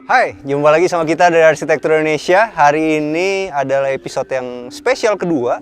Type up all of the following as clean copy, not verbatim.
Hai, jumpa lagi sama kita dari Arsitektur Indonesia. Hari ini adalah episode yang spesial kedua.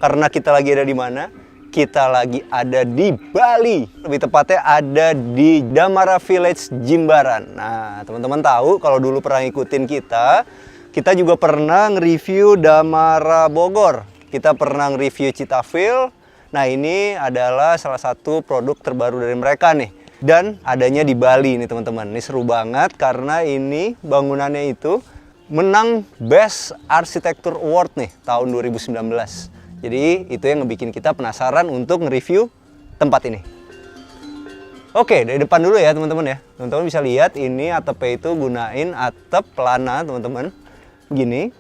Karena kita lagi ada di mana? Kita lagi ada di Bali. Lebih tepatnya ada di Damara Village, Jimbaran. Nah, teman-teman tahu kalau dulu pernah ngikutin kita juga pernah nge-review Damara Bogor. Kita pernah nge-review Citafil. Nah, ini adalah salah satu produk terbaru dari mereka nih. Dan adanya di Bali nih teman-teman. Ini seru banget karena ini bangunannya itu menang Best Architecture Award nih tahun 2019. Jadi itu yang ngebikin kita penasaran untuk nge-review tempat ini. Oke, dari depan dulu ya teman-teman ya. Teman-teman bisa lihat ini atapnya itu gunain atap pelana teman-teman. Gini.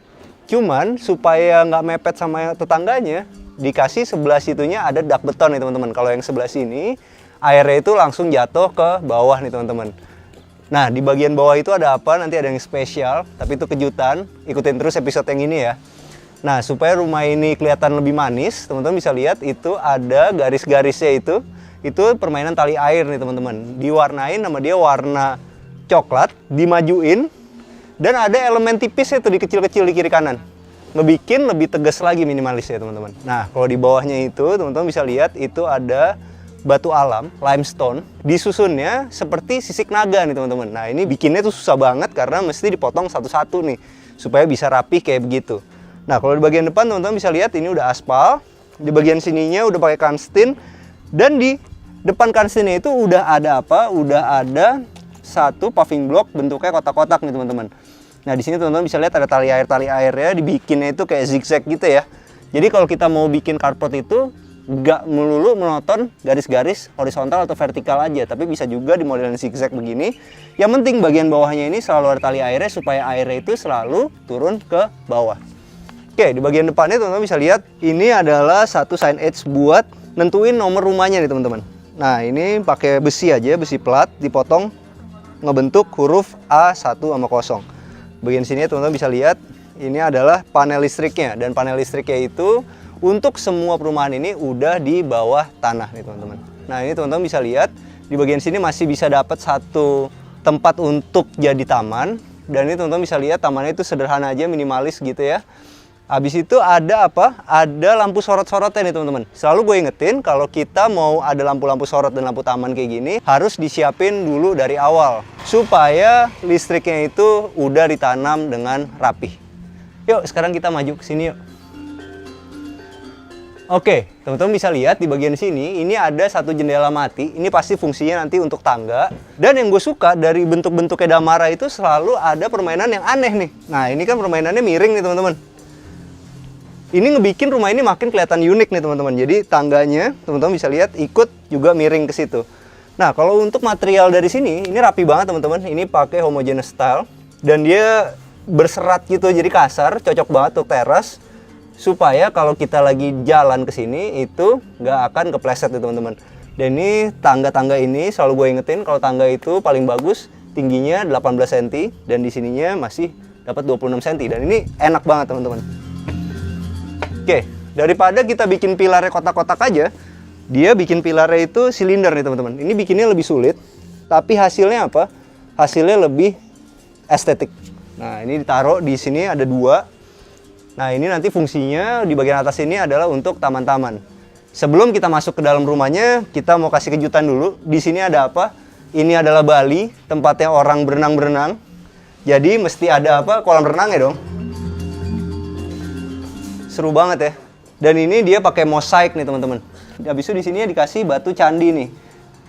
Cuman supaya nggak mepet sama tetangganya, dikasih sebelah situnya ada dak beton nih teman-teman. Kalau yang sebelah sini airnya itu langsung jatuh ke bawah nih teman-teman. Nah, di bagian bawah itu ada apa? Nanti ada yang spesial, tapi itu kejutan. Ikutin terus episode yang ini ya. Nah, supaya rumah ini kelihatan lebih manis, teman-teman bisa lihat itu ada garis-garisnya itu. Itu permainan tali air nih teman-teman. Diwarnain sama dia warna coklat, dimajuin. Dan ada elemen tipisnya itu di kecil-kecil di kiri kanan. Ngebikin lebih tegas lagi minimalis ya teman-teman. Nah, kalau di bawahnya itu, teman-teman bisa lihat itu ada batu alam, limestone, disusunnya seperti sisik naga nih teman-teman. Nah, ini bikinnya tuh susah banget karena mesti dipotong satu-satu nih supaya bisa rapih kayak begitu. Nah, kalau di bagian depan teman-teman bisa lihat ini udah aspal, di bagian sininya udah pakai kanstin, dan di depan kanstinnya itu udah ada apa? Udah ada satu paving block bentuknya kotak-kotak nih teman-teman. Nah, di sini teman-teman bisa lihat ada tali airnya, dibikinnya itu kayak zigzag gitu ya. Jadi kalau kita mau bikin carport itu nggak melulu monoton garis-garis horizontal atau vertikal aja, tapi bisa juga di modelin zigzag begini. Yang penting bagian bawahnya ini selalu ada tali airnya supaya airnya itu selalu turun ke bawah. Oke, di bagian depannya teman-teman bisa lihat ini adalah satu sign edge buat nentuin nomor rumahnya nih teman-teman. Nah, ini pakai besi aja, besi plat dipotong ngebentuk huruf A1 sama 0. Bagian sini teman-teman bisa lihat ini adalah panel listriknya, dan panel listriknya itu untuk semua perumahan ini udah di bawah tanah nih teman-teman. Nah, ini teman-teman bisa lihat di bagian sini masih bisa dapat satu tempat untuk jadi taman. Dan ini teman-teman bisa lihat tamannya itu sederhana aja, minimalis gitu ya. Habis itu ada apa? Ada lampu sorot-sorotnya nih teman-teman. Selalu gue ingetin kalau kita mau ada lampu-lampu sorot dan lampu taman kayak gini harus disiapin dulu dari awal supaya listriknya itu udah ditanam dengan rapih. Yuk sekarang kita maju ke sini yuk. Oke, teman-teman bisa lihat di bagian sini, ini ada satu jendela mati. Ini pasti fungsinya nanti untuk tangga. Dan yang gue suka dari bentuk-bentuknya Damara itu selalu ada permainan yang aneh nih. Nah, ini kan permainannya miring nih teman-teman. Ini ngebikin rumah ini makin kelihatan unik nih teman-teman. Jadi tangganya, teman-teman bisa lihat ikut juga miring ke situ. Nah, kalau untuk material dari sini, ini rapi banget teman-teman. Ini pakai homogeneous style. Dan dia berserat gitu, jadi kasar, cocok banget untuk teras. Supaya kalau kita lagi jalan ke sini itu nggak akan kepleset nih teman-teman. Dan ini tangga-tangga ini selalu gue ingetin kalau tangga itu paling bagus tingginya 18 cm dan di sininya masih dapat 26 cm, dan ini enak banget teman-teman. Oke, daripada kita bikin pilarnya kotak-kotak aja, dia bikin pilarnya itu silinder nih teman-teman. Ini bikinnya lebih sulit, tapi hasilnya apa? Hasilnya lebih estetik. Nah, ini ditaruh di sini ada dua. Nah, ini nanti fungsinya di bagian atas ini adalah untuk taman-taman. Sebelum kita masuk ke dalam rumahnya, kita mau kasih kejutan dulu. Di sini ada apa? Ini adalah Bali, tempatnya orang berenang-berenang. Jadi mesti ada apa? Kolam renang ya dong. Seru banget ya. Dan ini dia pakai mosaik nih teman-teman. Habis itu di sini dikasih batu candi nih.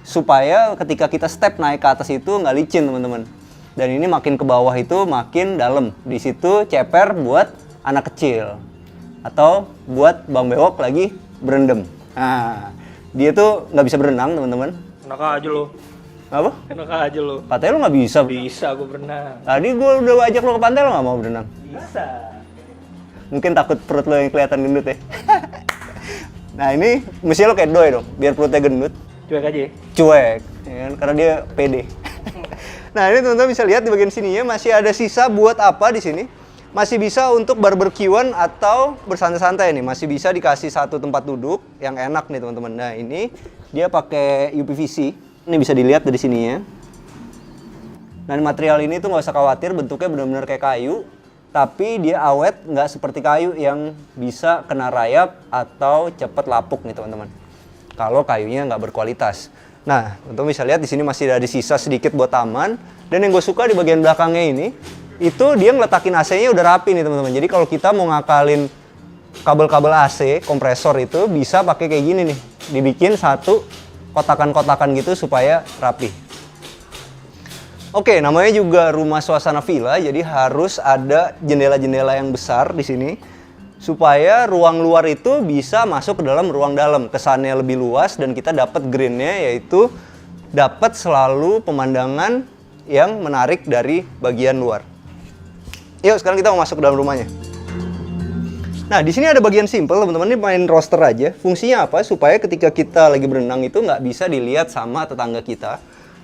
Supaya ketika kita step naik ke atas itu nggak licin teman-teman. Dan ini makin ke bawah itu makin dalam. Di situ ceper buat anak kecil atau buat Bang Bewok lagi berendam. Nah, dia tuh nggak bisa berenang teman-teman. Enak aja lo. Apa? Enak aja lo. Katanya lo nggak bisa. Bisa gue berenang. Tadi gue udah ajak lo ke pantai, lo nggak mau berenang. Bisa. Mungkin takut perut lo yang kelihatan gendut ya. Nah, ini mesti lo kayak doi dong biar perutnya gendut. Cuek aja. Cuek ya kan? Karena dia pede. Nah, ini teman-teman bisa lihat di bagian sininya masih ada sisa buat apa di sini. Masih bisa untuk barbekyuan atau bersantai-santai nih. Masih bisa dikasih satu tempat duduk yang enak nih teman-teman. Nah, ini dia pakai UPVC. Ini bisa dilihat dari sininya. Nah, material ini tuh nggak usah khawatir, bentuknya benar-benar kayak kayu, tapi dia awet, nggak seperti kayu yang bisa kena rayap atau cepet lapuk nih teman-teman. Kalau kayunya nggak berkualitas. Nah, teman-teman bisa lihat di sini masih ada sisa sedikit buat taman. Dan yang gue suka di bagian belakangnya ini, itu dia ngeletakin AC-nya udah rapi nih teman-teman. Jadi kalau kita mau ngakalin kabel-kabel AC, kompresor itu bisa pakai kayak gini nih. Dibikin satu kotakan-kotakan gitu supaya rapi. Oke, namanya juga rumah suasana villa, jadi harus ada jendela-jendela yang besar di sini supaya ruang luar itu bisa masuk ke dalam ruang dalam. Kesannya lebih luas dan kita dapat greennya, yaitu dapat selalu pemandangan yang menarik dari bagian luar. Yuk, sekarang kita mau masuk ke dalam rumahnya. Nah, di sini ada bagian simple, teman-teman. Ini main roster aja. Fungsinya apa? Supaya ketika kita lagi berenang itu nggak bisa dilihat sama tetangga kita.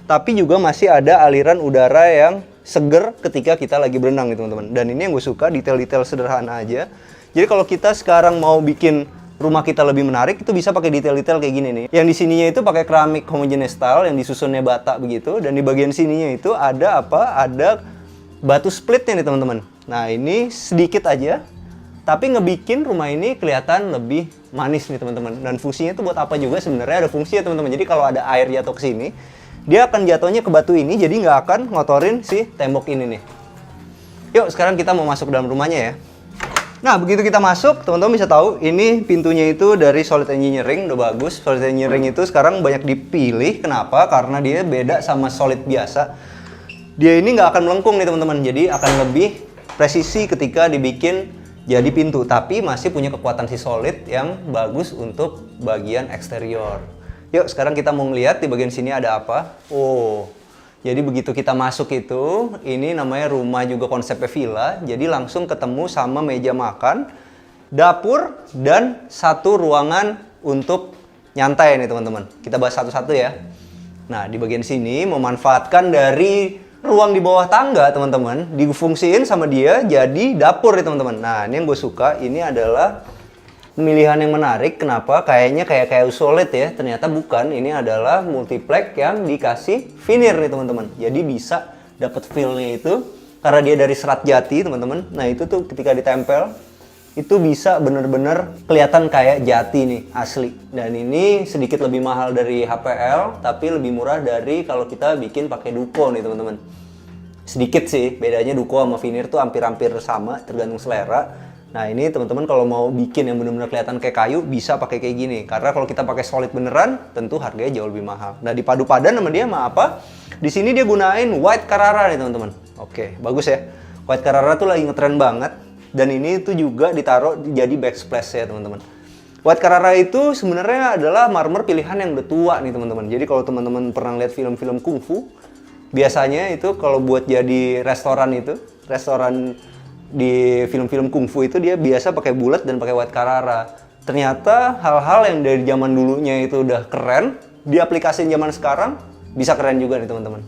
Tapi juga masih ada aliran udara yang seger ketika kita lagi berenang nih teman-teman. Dan ini yang gue suka, detail-detail sederhana aja. Jadi kalau kita sekarang mau bikin rumah kita lebih menarik, itu bisa pakai detail-detail kayak gini nih. Yang di sininya itu pakai keramik homogeneous style yang disusunnya bata begitu. Dan di bagian sininya itu ada apa? Ada batu splitnya nih teman-teman. Nah, ini sedikit aja, tapi ngebikin rumah ini kelihatan lebih manis nih teman-teman. Dan fungsinya itu buat apa juga sebenarnya, ada fungsinya teman-teman. Jadi kalau ada air jatuh ke sini, dia akan jatuhnya ke batu ini, jadi nggak akan ngotorin si tembok ini nih. Yuk, sekarang kita mau masuk ke dalam rumahnya ya. Nah, begitu kita masuk, teman-teman bisa tahu ini pintunya itu dari Solid Engineering, udah bagus. Solid Engineering itu sekarang banyak dipilih. Kenapa? Karena dia beda sama Solid biasa. Dia ini nggak akan melengkung nih teman-teman, jadi akan lebih presisi ketika dibikin jadi pintu. Tapi masih punya kekuatan si Solid yang bagus untuk bagian eksterior. Yuk, sekarang kita mau ngeliat di bagian sini ada apa. Oh, jadi begitu kita masuk itu, ini namanya rumah juga konsepnya villa. Jadi langsung ketemu sama meja makan, dapur, dan satu ruangan untuk nyantai nih teman-teman. Kita bahas satu-satu ya. Nah, di bagian sini memanfaatkan dari ruang di bawah tangga teman-teman, difungsiin sama dia jadi dapur nih teman-teman. Nah, ini yang gue suka, ini adalah pemilihan yang menarik. Kenapa? Kayaknya kayak Solid ya, ternyata bukan. Ini adalah multiplex yang dikasih veneer nih teman-teman. Jadi bisa dapat feel-nya itu karena dia dari serat jati teman-teman. Nah, itu tuh ketika ditempel itu bisa bener-bener kelihatan kayak jati nih, asli. Dan ini sedikit lebih mahal dari HPL, tapi lebih murah dari kalau kita bikin pakai Duco nih teman-teman. Sedikit sih, bedanya Duco sama veneer tuh hampir-hampir sama, tergantung selera. Nah, ini teman-teman kalau mau bikin yang benar-benar kelihatan kayak kayu bisa pakai kayak gini. Karena kalau kita pakai solid beneran, tentu harganya jauh lebih mahal. Nah, dipadu padan sama dia sama apa? Di sini dia gunain white Carrara nih teman-teman. Oke, bagus ya. White Carrara tuh lagi ngetren banget. Dan ini tuh juga ditaruh jadi backsplash ya teman-teman. White Carrara itu sebenarnya adalah marmer pilihan yang udah tua nih teman-teman. Jadi kalau teman-teman pernah lihat film-film kungfu, biasanya itu kalau buat jadi restoran itu, restoran di film-film kungfu itu dia biasa pakai bulat dan pakai white Carrara. Ternyata hal-hal yang dari zaman dulunya itu udah keren, diaplikasiin zaman sekarang bisa keren juga nih teman-teman.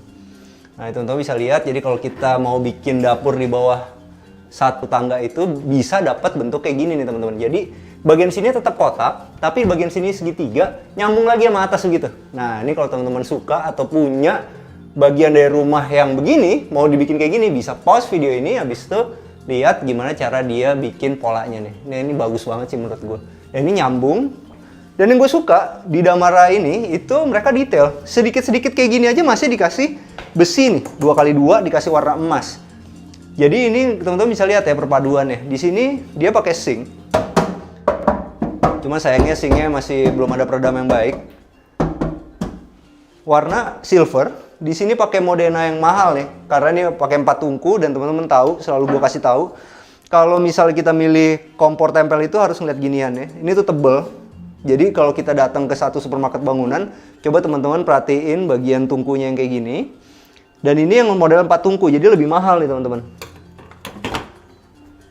Nah, teman-teman bisa lihat, jadi kalau kita mau bikin dapur di bawah satu tangga itu bisa dapat bentuk kayak gini nih teman-teman. Jadi bagian sini tetap kotak, tapi bagian sini segitiga nyambung lagi sama atas begitu. Nah, ini kalau teman-teman suka atau punya bagian dari rumah yang begini, mau dibikin kayak gini, bisa pause video ini, habis itu lihat gimana cara dia bikin polanya nih. Nah, ini bagus banget sih menurut gue. Dan ini nyambung. Dan yang gue suka di Damara ini itu mereka detail. Sedikit-sedikit kayak gini aja masih dikasih besi nih. 2x2 dikasih warna emas. Jadi ini teman-teman bisa lihat ya perpaduannya. Di sini dia pakai sink. Cuma sayangnya sinknya masih belum ada peredam yang baik. Warna silver. Di sini pakai Modena yang mahal nih, karena ini pakai 4 tungku dan teman-teman tahu, selalu gue kasih tahu, kalau misalnya kita milih kompor tempel itu harus ngeliat ginian ya. Ini tuh tebel. Jadi kalau kita datang ke satu supermarket bangunan, coba teman-teman perhatiin bagian tungkunya yang kayak gini. Dan ini yang model 4 tungku, jadi lebih mahal nih teman-teman.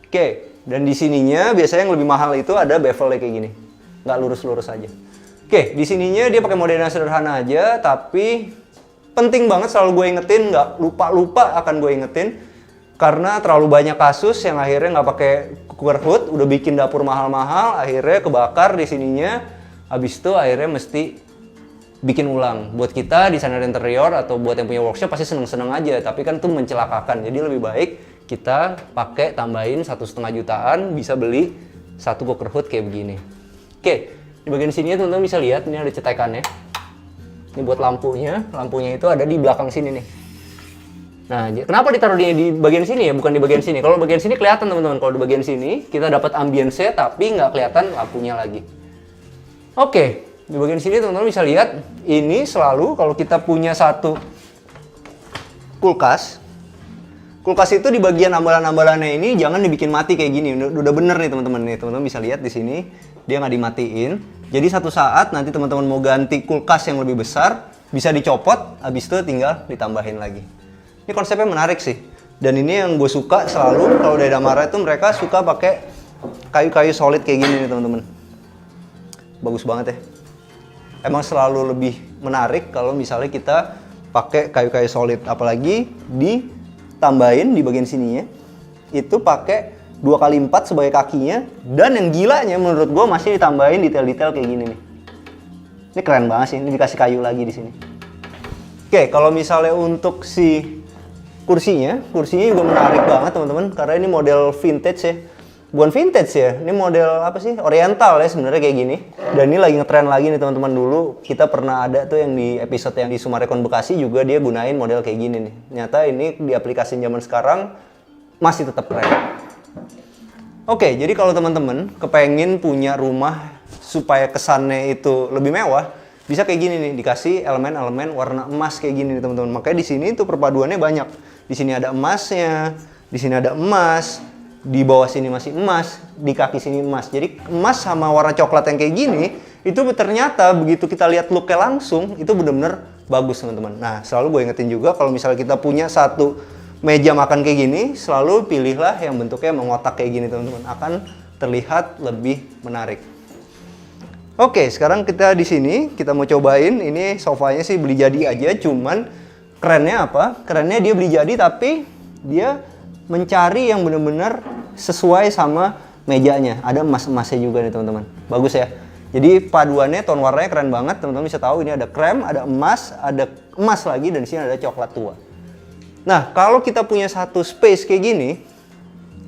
Oke, dan di sininya biasanya yang lebih mahal itu ada bevelnya kayak gini, nggak lurus-lurus aja. Oke, di sininya dia pakai Modena sederhana aja, tapi penting banget selalu gue ingetin, nggak lupa-lupa akan gue ingetin. Karena terlalu banyak kasus yang akhirnya nggak pakai cooker hood, udah bikin dapur mahal-mahal, akhirnya kebakar di sininya. Habis itu akhirnya mesti bikin ulang. Buat kita desainer interior atau buat yang punya workshop pasti seneng-seneng aja, tapi kan itu mencelakakan. Jadi lebih baik kita pakai tambahin 1,5 jutaan, bisa beli satu poker hood kayak begini. Oke, di bagian sini teman-teman bisa lihat ini ada cetekannya. Ini buat lampunya itu ada di belakang sini nih. Nah, kenapa ditaruh di bagian sini ya, bukan di bagian sini? Kalau bagian sini kelihatan teman-teman, kalau di bagian sini kita dapat ambience tapi nggak kelihatan lampunya lagi. Oke, di bagian sini teman-teman bisa lihat, ini selalu kalau kita punya satu kulkas itu di bagian ambalan-ambalannya ini jangan dibikin mati kayak gini. Udah bener nih teman-teman, bisa lihat di sini dia nggak dimatiin. Jadi satu saat nanti teman-teman mau ganti kulkas yang lebih besar, bisa dicopot, habis itu tinggal ditambahin lagi. Ini konsepnya menarik sih. Dan ini yang gue suka selalu kalau dari Damara itu mereka suka pakai kayu-kayu solid kayak gini nih teman-teman. Bagus banget ya. Emang selalu lebih menarik kalau misalnya kita pakai kayu-kayu solid, apalagi ditambahin di bagian sininya itu pakai 2x4 sebagai kakinya, dan yang gilanya menurut gue masih ditambahin detail-detail kayak gini nih. Ini keren banget sih, ini dikasih kayu lagi di sini. Oke, kalau misalnya untuk si kursinya juga menarik banget teman-teman, karena ini model vintage ya. Bukan vintage ya, ini model apa sih? Oriental ya sebenarnya kayak gini. Dan ini lagi ngetren lagi nih teman-teman. Dulu kita pernah ada tuh yang di episode yang di Sumarekon Bekasi juga dia gunain model kayak gini nih. Ternyata ini di aplikasi zaman sekarang masih tetap keren. Oke, jadi kalau teman-teman kepengen punya rumah supaya kesannya itu lebih mewah, bisa kayak gini nih, dikasih elemen-elemen warna emas kayak gini nih teman-teman. Makanya di sini tuh perpaduannya banyak. Di sini ada emasnya, di sini ada emas, di bawah sini masih emas, di kaki sini emas. Jadi emas sama warna coklat yang kayak gini, itu ternyata begitu kita lihat looknya langsung, itu bener-bener bagus teman-teman. Nah, selalu gue ingetin juga kalau misalnya kita punya satu meja makan kayak gini, selalu pilihlah yang bentuknya mengotak kayak gini teman-teman. Akan terlihat lebih menarik. Oke, sekarang kita di sini, kita mau cobain. Ini sofanya sih beli jadi aja, cuman kerennya apa? Kerennya dia beli jadi tapi dia mencari yang benar-benar sesuai sama mejanya. Ada emas-emasnya juga nih teman-teman. Bagus ya. Jadi paduannya, tone warnanya keren banget. Teman-teman bisa tahu ini ada krem, ada emas lagi, dan di sini ada coklat tua. Nah, kalau kita punya satu space kayak gini,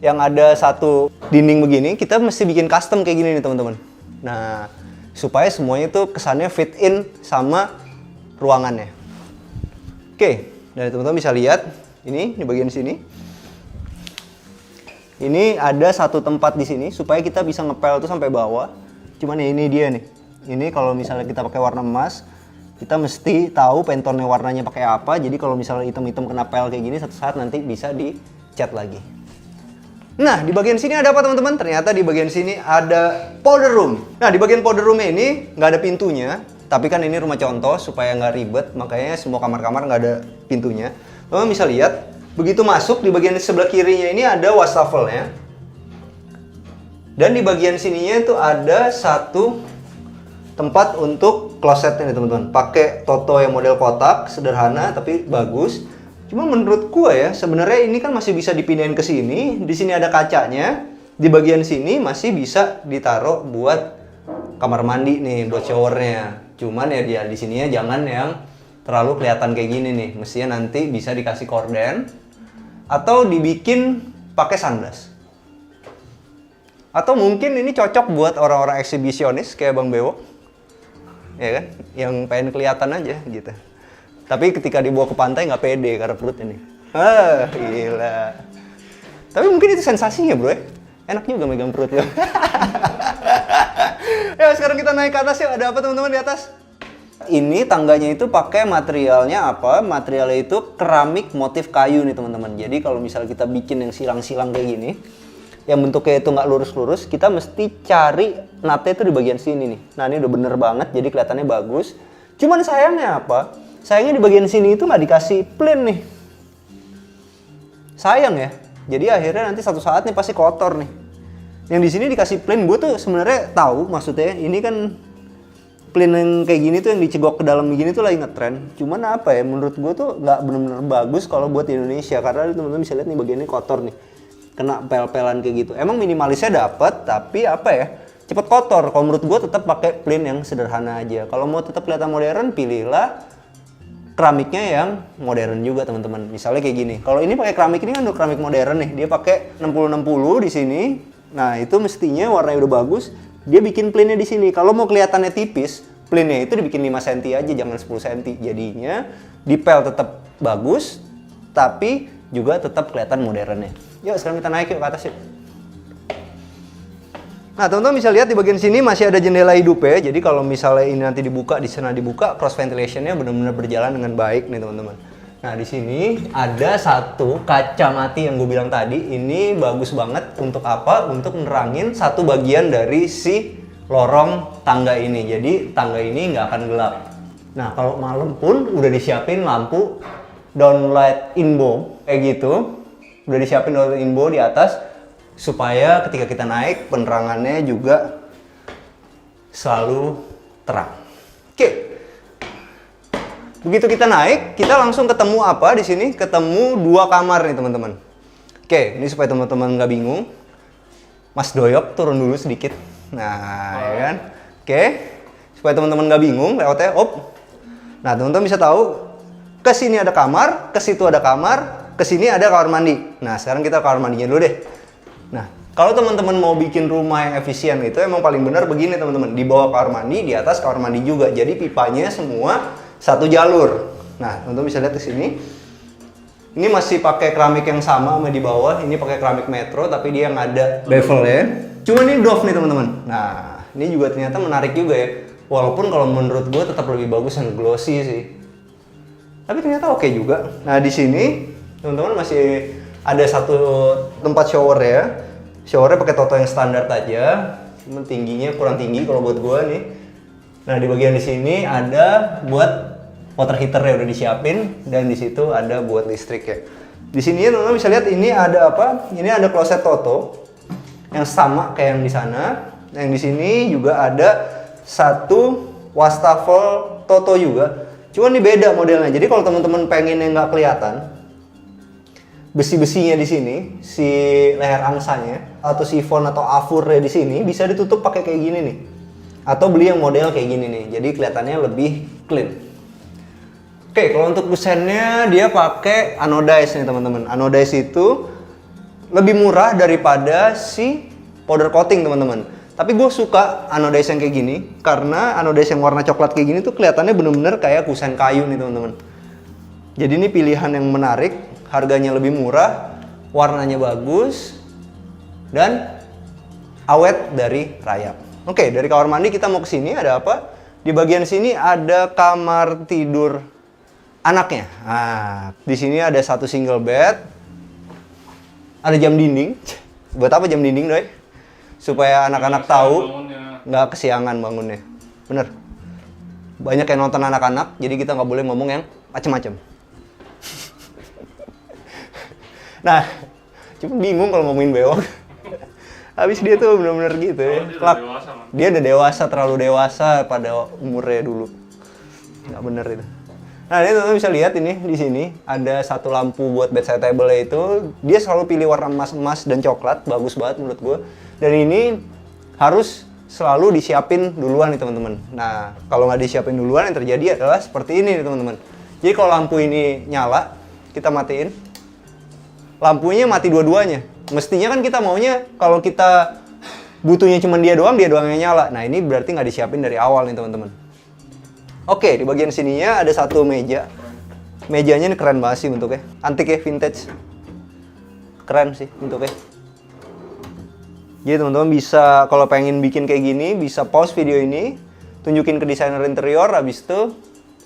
yang ada satu dinding begini, kita mesti bikin custom kayak gini nih teman-teman. Nah, supaya semuanya itu kesannya fit in sama ruangannya. Oke, dan teman-teman bisa lihat ini di bagian sini. Ini ada satu tempat di sini supaya kita bisa ngepel tuh sampai bawah. Cuman ya ini dia nih. Ini kalau misalnya kita pakai warna emas, kita mesti tahu pentonnya warnanya pakai apa. Jadi kalau misalnya hitam-hitam kena pel kayak gini, satu saat nanti bisa dicat lagi. Nah, di bagian sini ada apa teman-teman? Ternyata di bagian sini ada powder room. Nah, di bagian powder room ini nggak ada pintunya. Tapi kan ini rumah contoh supaya nggak ribet. Makanya semua kamar-kamar nggak ada pintunya. Teman bisa lihat. Begitu masuk, di bagian sebelah kirinya ini ada wastafelnya. Dan di bagian sininya itu ada satu tempat untuk klosetnya nih teman-teman. Pakai toto yang model kotak, sederhana tapi bagus. Cuma menurut gua ya, sebenarnya ini kan masih bisa dipindahin ke sini. Di sini ada kacanya. Di bagian sini masih bisa ditaruh buat kamar mandi nih, buat showernya. Cuman ya dia di sininya jangan yang terlalu kelihatan kayak gini nih. Mestinya nanti bisa dikasih korden. Atau dibikin pakai sunblast. Atau mungkin ini cocok buat orang-orang eksibisionis kayak Bang Bewo. Ya kan? Yang pengen kelihatan aja gitu. Tapi ketika dibawa ke pantai nggak pede karena perut ini. Ah, gila. Tapi mungkin itu sensasinya bro ya. Enak juga megang perut ya. Ya sekarang kita naik ke atas ya. Ada apa teman-teman di atas? Ini tangganya itu pakai materialnya apa? Materialnya itu keramik motif kayu nih teman-teman. Jadi kalau misalnya kita bikin yang silang-silang kayak gini, yang bentuknya itu nggak lurus-lurus, kita mesti cari natnya itu di bagian sini nih. Nah ini udah bener banget, jadi kelihatannya bagus. Cuman sayangnya apa? Sayangnya di bagian sini itu nggak dikasih plain nih. Sayang ya. Jadi akhirnya nanti satu saat nih pasti kotor nih. Yang di sini dikasih plain, gue tuh sebenarnya tahu maksudnya. Ini kan plain yang kayak gini tuh yang dicegok ke dalam begini tuh lagi ngetren. Cuman apa ya, menurut gue tuh nggak bener-bener bagus kalau buat di Indonesia. Karena teman-teman bisa lihat nih bagiannya kotor nih. Kena pel-pelan kayak gitu. Emang minimalisnya dapet, tapi apa ya, cepet kotor. Kalau menurut gue tetap pakai plain yang sederhana aja. Kalau mau tetap kelihatan modern, pilihlah keramiknya yang modern juga teman-teman. Misalnya kayak gini. Kalau ini pakai keramik ini kan udah keramik modern nih. Dia pakai 60-60 di sini. Nah, itu mestinya warnanya udah bagus. Dia bikin plainnya di sini. Kalau mau kelihatannya tipis, plainnya itu dibikin 5 cm aja, jangan 10 cm. Jadinya detail tetap bagus, tapi juga tetap kelihatan modernnya. Yuk, sekarang kita naik yuk ke atas yuk. Nah, teman-teman bisa lihat di bagian sini masih ada jendela hidup ya. Jadi kalau misalnya ini nanti dibuka, di sana dibuka, cross ventilation-nya benar-benar berjalan dengan baik nih teman-teman. Nah, di sini ada satu kaca mati yang gue bilang tadi. Ini bagus banget untuk apa? Untuk menerangin satu bagian dari si lorong tangga ini. Jadi tangga ini nggak akan gelap. Nah, kalau malam pun udah disiapin lampu downlight inbow kayak gitu. Udah disiapin downlight inbow di atas supaya ketika kita naik penerangannya juga selalu terang. Oke. Begitu kita naik, kita langsung ketemu apa di sini? Ketemu 2 kamar nih teman-teman. Oke, ini supaya teman-teman nggak bingung. Mas Doyok turun dulu sedikit. Nah, ya kan? Oke, supaya teman-teman nggak bingung lewatnya. Nah, teman-teman bisa tahu ke sini ada kamar, ke situ ada kamar, ke sini ada kamar mandi. Nah, sekarang kita kamar mandinya dulu deh. Nah, kalau teman-teman mau bikin rumah yang efisien itu emang paling benar begini teman-teman. Di bawah kamar mandi, di atas kamar mandi juga. Jadi pipanya semua satu jalur. Nah, teman-teman bisa lihat di sini. Ini masih pakai keramik yang sama di bawah. Ini pakai keramik metro, tapi dia yang ada bevelnya. Cuma ini doff nih teman-teman. Nah, ini juga ternyata menarik juga ya. Walaupun kalau menurut gue tetap lebih bagus yang glossy sih. Tapi ternyata oke juga. Nah, di sini teman-teman masih ada satu tempat shower ya. Showernya pakai toto yang standar aja. Cuman tingginya kurang tinggi kalau buat gue nih. Nah, di bagian di sini ada buat water heater ya udah disiapin, dan di situ ada buat listrik ya. Di sini teman-teman bisa lihat ini ada apa? Ini ada kloset toto yang sama kayak yang di sana. Yang di sini juga ada satu wastafel toto juga. Cuman ini beda modelnya. Jadi kalau teman-teman pengen yang nggak kelihatan, besi-besinya di sini, si leher angsanya atau sifon atau afurnya di sini bisa ditutup pakai kayak gini nih. Atau beli yang model kayak gini nih. Jadi kelihatannya lebih clean. Oke, kalau untuk busennya dia pakai anodize nih teman-teman. Anodize itu lebih murah daripada si powder coating teman-teman. Tapi gue suka anodize yang kayak gini karena anodize yang warna coklat kayak gini tuh kelihatannya bener-bener kayak kusen kayu nih teman-teman. Jadi ini pilihan yang menarik, harganya lebih murah, warnanya bagus, dan awet dari rayap. Oke, dari kamar mandi kita mau ke sini ada apa? Di bagian sini ada kamar tidur anaknya. Nah, di sini ada satu single bed. Ada jam dinding. Buat apa jam dinding, Doi? Supaya anak-anak tahu nggak kesiangan bangunnya. Bener. Banyak yang nonton anak-anak, jadi kita nggak boleh ngomong yang macem-macem. Nah, cuma bingung kalau ngomongin bewok. Habis dia tuh bener-bener gitu ya. Dia udah dewasa, terlalu dewasa pada umurnya dulu. Nggak bener itu. Nah, ini teman-teman bisa lihat ini di sini ada satu lampu buat bedside table itu. Dia selalu pilih warna emas-emas dan coklat, bagus banget menurut gue. Dan ini harus selalu disiapin duluan nih teman-teman. Nah, kalau nggak disiapin duluan yang terjadi adalah seperti ini nih teman-teman. Jadi kalau lampu ini nyala, kita matiin. Lampunya mati dua-duanya. Mestinya kan kita maunya kalau kita butuhnya cuma dia doang yang nyala. Nah, ini berarti nggak disiapin dari awal nih teman-teman. Oke, di bagian sininya ada satu meja. Mejanya ini keren banget sih bentuknya. Antik ya, vintage. Keren sih bentuknya. Jadi teman-teman bisa, kalau pengen bikin kayak gini, bisa pause video ini, tunjukin ke desainer interior, habis itu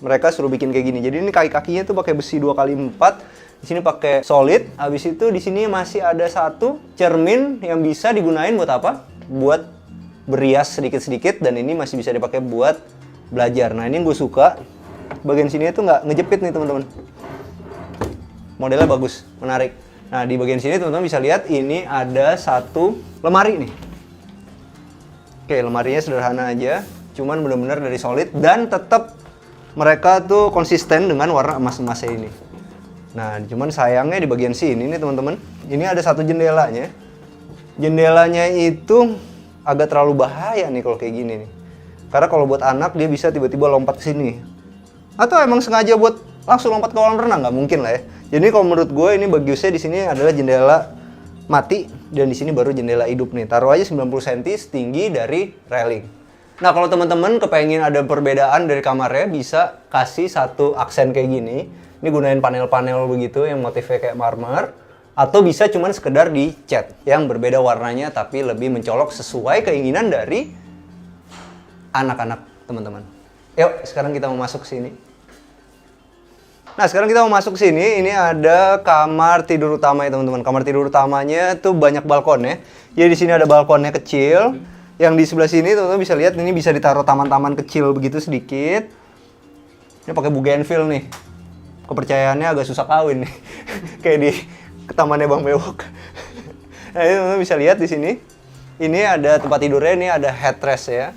mereka suruh bikin kayak gini. Jadi ini kaki-kakinya tuh pakai besi 2x4. Di sini pakai solid. Habis itu di sini masih ada satu cermin yang bisa digunain buat apa? Buat berias sedikit-sedikit, dan ini masih bisa dipakai buat belajar. Nah, ini yang gue suka. Bagian sini tuh nggak ngejepit nih teman-teman. Modelnya bagus, menarik. Nah, di bagian sini teman-teman bisa lihat ini ada satu lemari nih. Oke, lemarinya sederhana aja, cuman benar-benar dari solid dan tetap mereka tuh konsisten dengan warna emas-emasnya ini. Nah, cuman sayangnya di bagian sini nih teman-teman, ini ada satu jendelanya. Jendelanya itu agak terlalu bahaya nih kalau kayak gini nih. Karena kalau buat anak dia bisa tiba-tiba lompat ke sini. Atau emang sengaja buat langsung lompat ke kolam renang, nggak mungkin lah ya. Jadi kalau menurut gue ini bagusnya di sini adalah jendela mati dan di sini baru jendela hidup nih. Taruh aja 90 cm setinggi dari railing. Nah kalau teman-teman kepengen ada perbedaan dari kamarnya, bisa kasih satu aksen kayak gini. Ini gunain panel-panel begitu yang motifnya kayak marmer. Atau bisa cuman sekedar dicat yang berbeda warnanya tapi lebih mencolok sesuai keinginan dari anak-anak teman-teman. Yuk sekarang kita mau masuk ke sini. Nah sekarang kita mau masuk ke sini. Ini ada kamar tidur utama ya teman-teman. Kamar tidur utamanya tuh banyak balkonnya. Jadi di sini ada balkonnya kecil. Yang di sebelah sini teman-teman bisa lihat ini bisa ditaruh taman-taman kecil begitu sedikit. Ini pakai bougainville nih. Kepercayaannya agak susah kawin nih. Kayak di tamannya Bang Bewok. Nah ini teman-teman bisa lihat di sini. Ini ada tempat tidurnya, ini ada headrest ya.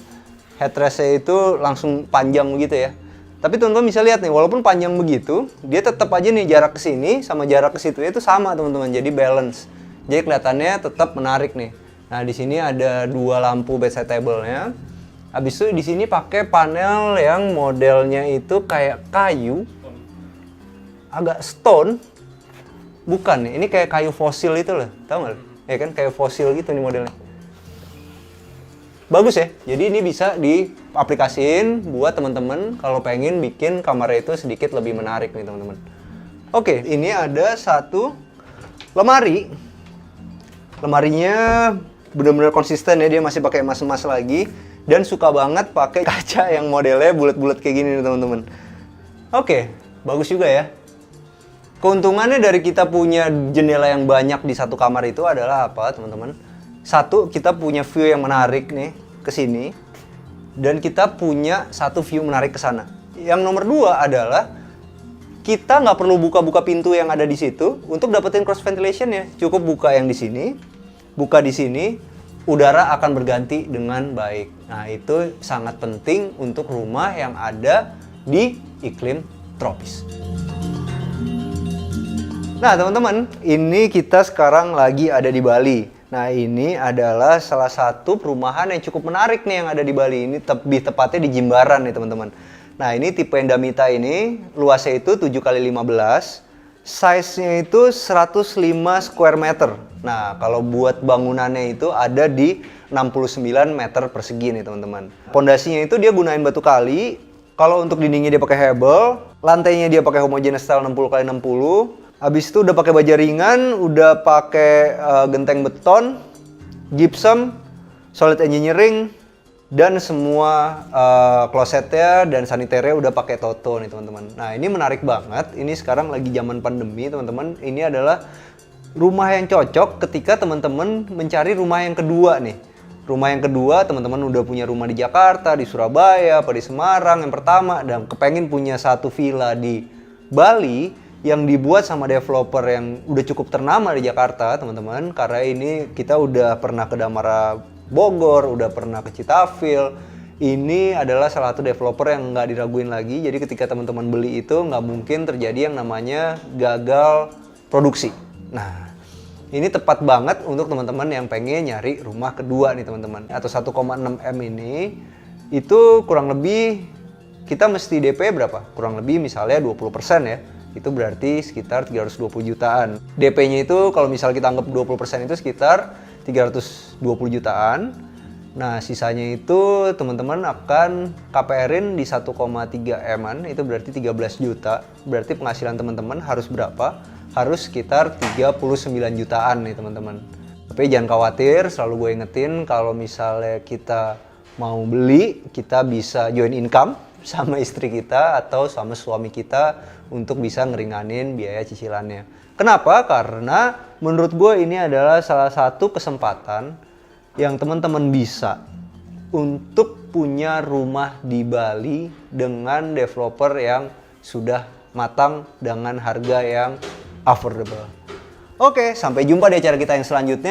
Headrestnya itu langsung panjang begitu ya. Tapi teman-teman bisa lihat nih, walaupun panjang begitu, dia tetap aja nih jarak ke sini sama jarak ke situ itu sama teman-teman. Jadi balance. Jadi kelihatannya tetap menarik nih. Nah di sini ada dua lampu bedside table-nya. Habis itu di sini pakai panel yang modelnya itu kayak kayu, agak stone. Bukan nih, ini kayak kayu fosil itu loh, tau nggak? Ya kan kayak fosil gitu nih modelnya. Bagus ya, jadi ini bisa diaplikasiin buat teman-teman kalau pengen bikin kamarnya itu sedikit lebih menarik nih teman-teman. Oke, ini ada satu lemari. Lemarinya benar-benar konsisten ya, dia masih pakai emas-emas lagi dan suka banget pakai kaca yang modelnya bulat-bulat kayak gini nih teman-teman. Oke, bagus juga ya. Keuntungannya dari kita punya jendela yang banyak di satu kamar itu adalah apa, teman-teman? Satu, kita punya view yang menarik nih ke sini. Dan kita punya satu view menarik ke sana. Yang nomor dua adalah kita nggak perlu buka-buka pintu yang ada di situ untuk dapetin cross ventilation ya. Cukup buka yang di sini, buka di sini, udara akan berganti dengan baik. Nah, itu sangat penting untuk rumah yang ada di iklim tropis. Nah teman-teman, ini kita sekarang lagi ada di Bali. Nah ini adalah salah satu perumahan yang cukup menarik nih yang ada di Bali. Ini lebih tepatnya di Jimbaran nih teman-teman. Nah ini tipe Endamita ini, luasnya itu 7x15. Size-nya itu 105 square meter. Nah kalau buat bangunannya itu ada di 69 meter persegi nih teman-teman. Pondasinya itu dia gunain batu kali. Kalau untuk dindingnya dia pakai hebel. Lantainya dia pakai homogeneous style 60x60. Habis itu udah pakai baja ringan, udah pakai genteng beton, gypsum, solid engineering, dan semua klosetnya dan saniternya udah pakai Toto nih teman-teman. Nah ini menarik banget, ini sekarang lagi zaman pandemi teman-teman. Ini adalah rumah yang cocok ketika teman-teman mencari rumah yang kedua nih. Rumah yang kedua teman-teman udah punya rumah di Jakarta, di Surabaya, apa di Semarang yang pertama, dan kepengen punya satu villa di Bali yang dibuat sama developer yang udah cukup ternama di Jakarta teman-teman. Karena ini kita udah pernah ke Damara Bogor, udah pernah ke Citafil. Ini adalah salah satu developer yang nggak diraguin lagi. Jadi ketika teman-teman beli itu nggak mungkin terjadi yang namanya gagal produksi. Nah ini tepat banget untuk teman-teman yang pengen nyari rumah kedua nih teman-teman. Atau 1,6 M ini itu kurang lebih kita mesti DP berapa? Kurang lebih misalnya 20% ya. Itu berarti sekitar 320 jutaan. DP-nya itu kalau misal kita anggap 20% itu sekitar 320 jutaan. Nah, sisanya itu teman-teman akan KPR-in di 1,3 M-an, itu berarti 13 juta. Berarti penghasilan teman-teman harus berapa? Harus sekitar 39 jutaan nih teman-teman. Tapi jangan khawatir, selalu gue ingetin kalau misalnya kita mau beli, kita bisa join income sama istri kita atau sama suami kita untuk bisa ngeringanin biaya cicilannya. Kenapa? Karena menurut gue ini adalah salah satu kesempatan yang teman-teman bisa untuk punya rumah di Bali dengan developer yang sudah matang dengan harga yang affordable. Oke, sampai jumpa di acara kita yang selanjutnya.